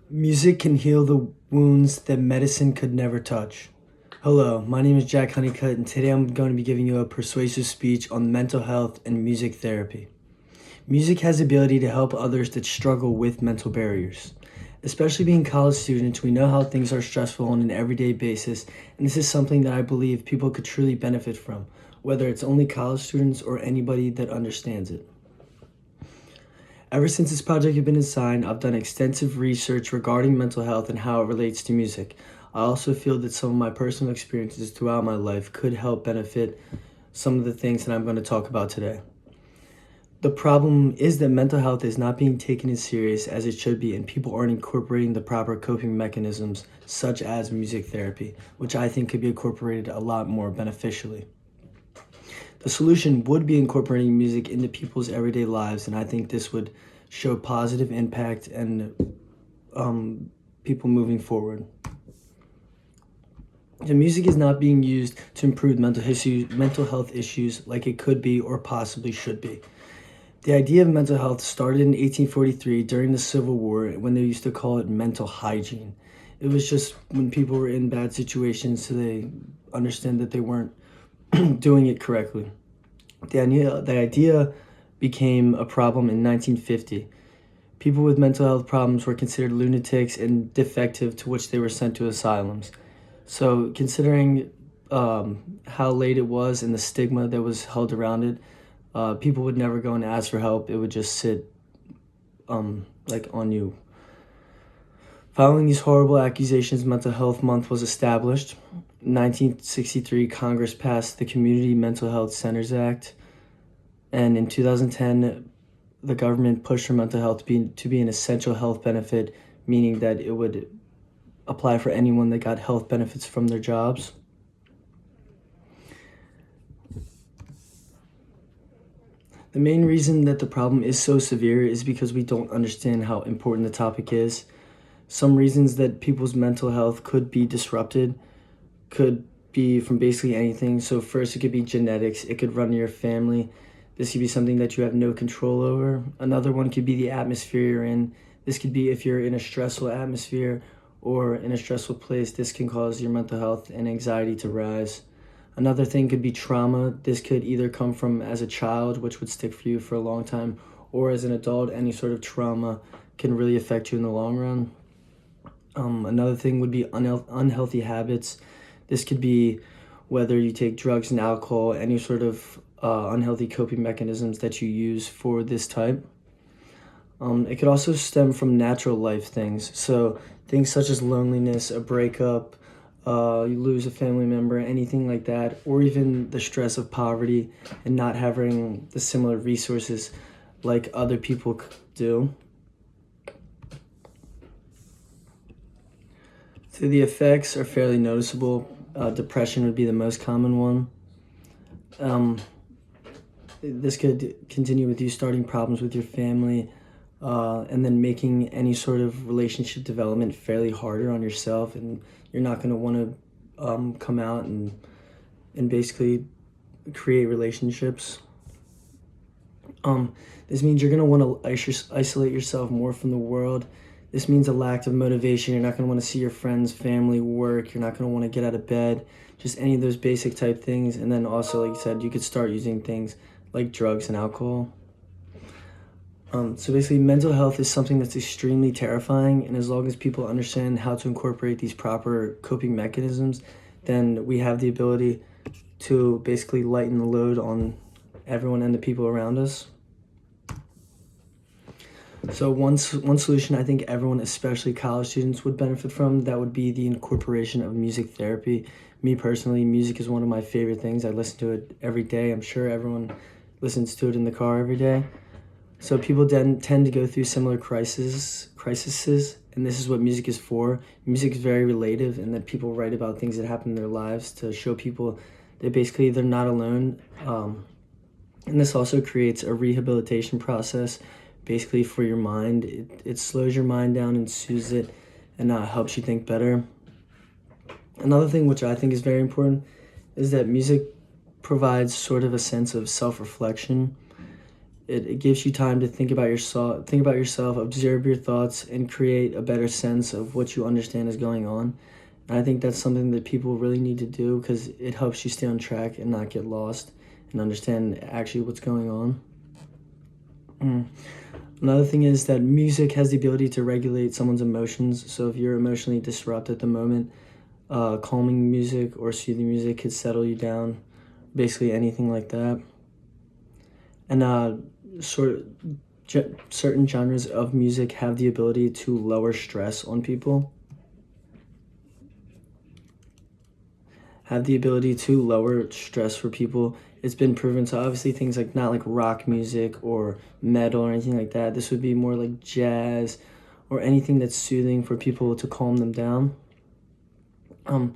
Music can heal the wounds that medicine could never touch. Hello, my name is Jack Honeycutt, and today I'm going to be giving you a persuasive speech on mental health and music therapy. Music has the ability to help others that struggle with mental barriers. Especially being college students, we know how things are stressful on an everyday basis, and this is something that I believe people could truly benefit from, whether it's only college students or anybody that understands it. Ever since this project has been assigned, I've done extensive research regarding mental health and how it relates to music. I also feel that some of my personal experiences throughout my life could help benefit some of the things that I'm going to talk about today. The problem is that mental health is not being taken as serious as it should be, and people aren't incorporating the proper coping mechanisms, such as music therapy, which I think could be incorporated a lot more beneficially. The solution would be incorporating music into people's everyday lives, and I think this would show positive impact and people moving forward. The music is not being used to improve mental health issues like it could be or possibly should be. The idea of mental health started in 1843 during the Civil War when they used to call it mental hygiene. It was just when people were in bad situations so they understand that they weren't doing it correctly. The idea became a problem in 1950. People with mental health problems were considered lunatics and defective, to which they were sent to asylums. So considering how late it was and the stigma that was held around it, people would never go and ask for help. It would just sit like on you. Following these horrible accusations, Mental Health Month was established. In 1963, Congress passed the Community Mental Health Centers Act, and in 2010, the government pushed for mental health to be an essential health benefit, meaning that it would apply for anyone that got health benefits from their jobs. The main reason that the problem is so severe is because we don't understand how important the topic is. Some reasons that people's mental health could be disrupted could be from basically anything. So first, it could be genetics. It could run in your family. This could be something that you have no control over. Another one could be the atmosphere you're in. This could be if you're in a stressful atmosphere or in a stressful place. This can cause your mental health and anxiety to rise. Another thing could be trauma. This could either come from as a child, which would stick for you for a long time, or as an adult. Any sort of trauma can really affect you in the long run. Another thing would be unhealthy habits. This could be whether you take drugs and alcohol, any sort of unhealthy coping mechanisms that you use for this type. It could also stem from natural life things. So things such as loneliness, a breakup, you lose a family member, anything like that, or even the stress of poverty and not having the similar resources like other people do. So the effects are fairly noticeable. Depression would be the most common one. This could continue with you starting problems with your family, and then making any sort of relationship development fairly harder on yourself, and you're not going to want to come out and basically create relationships. This means you're going to want to isolate yourself more from the world. This means a lack of motivation. You're not going to want to see your friends, family, work. You're not going to want to get out of bed. Just any of those basic type things. And then also, like I said, you could start using things like drugs and alcohol. So basically, mental health is something that's extremely terrifying. And as long as people understand how to incorporate these proper coping mechanisms, then we have the ability to basically lighten the load on everyone and the people around us. So one solution I think everyone, especially college students, would benefit from, that would be the incorporation of music therapy. Me personally, music is one of my favorite things. I listen to it every day. I'm sure everyone listens to it in the car every day. So people then tend to go through similar crises, and this is what music is for. Music is very relative, and that people write about things that happen in their lives to show people that basically they're not alone. And this also creates a rehabilitation process basically for your mind. It slows your mind down and soothes it, and helps you think better. Another thing which I think is very important is that music provides sort of a sense of self-reflection. It gives you time to think about yourself, observe your thoughts, and create a better sense of what you understand is going on. And I think that's something that people really need to do because it helps you stay on track and not get lost and understand actually what's going on. Another thing is that music has the ability to regulate someone's emotions. So if you're emotionally disrupted at the moment, calming music or soothing music could settle you down, basically anything like that. And certain genres of music have the ability to lower stress on people. Have the ability to lower stress for people. It's been proven. So obviously things like not like rock music or metal or anything like that. This would be more like jazz or anything that's soothing for people to calm them down. And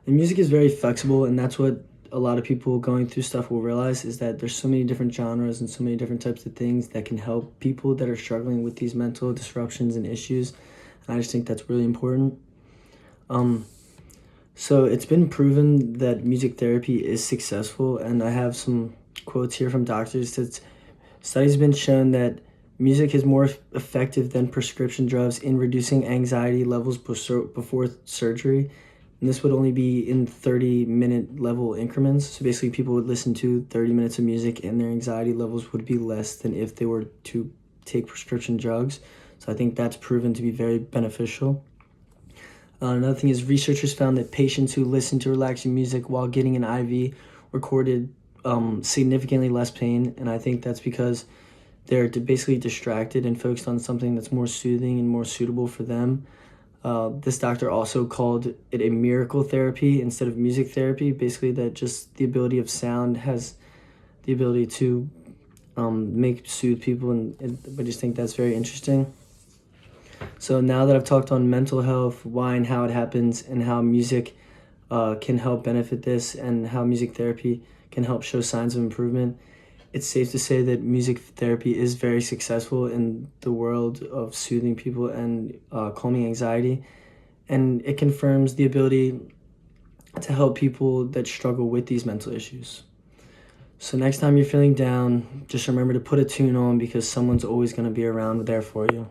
music is very flexible, and that's what a lot of people going through stuff will realize is that there's so many different genres and so many different types of things that can help people that are struggling with these mental disruptions and issues. And I just think that's really important. So it's been proven that music therapy is successful, and I have some quotes here from doctors that studies have been shown that music is more effective than prescription drugs in reducing anxiety levels before surgery. And this would only be in 30-minute level increments. So basically people would listen to 30 minutes of music and their anxiety levels would be less than if they were to take prescription drugs. So I think that's proven to be very beneficial. Another thing is researchers found that patients who listen to relaxing music while getting an IV recorded significantly less pain. And I think that's because they're basically distracted and focused on something that's more soothing and more suitable for them. This doctor also called it a miracle therapy instead of music therapy. Basically, that just the ability of sound has the ability to soothe people, and I just think that's very interesting. So now that I've talked on mental health, why and how it happens, and how music can help benefit this, and how music therapy can help show signs of improvement, it's safe to say that music therapy is very successful in the world of soothing people and calming anxiety. And it confirms the ability to help people that struggle with these mental issues. So next time you're feeling down, just remember to put a tune on because someone's always going to be around there for you.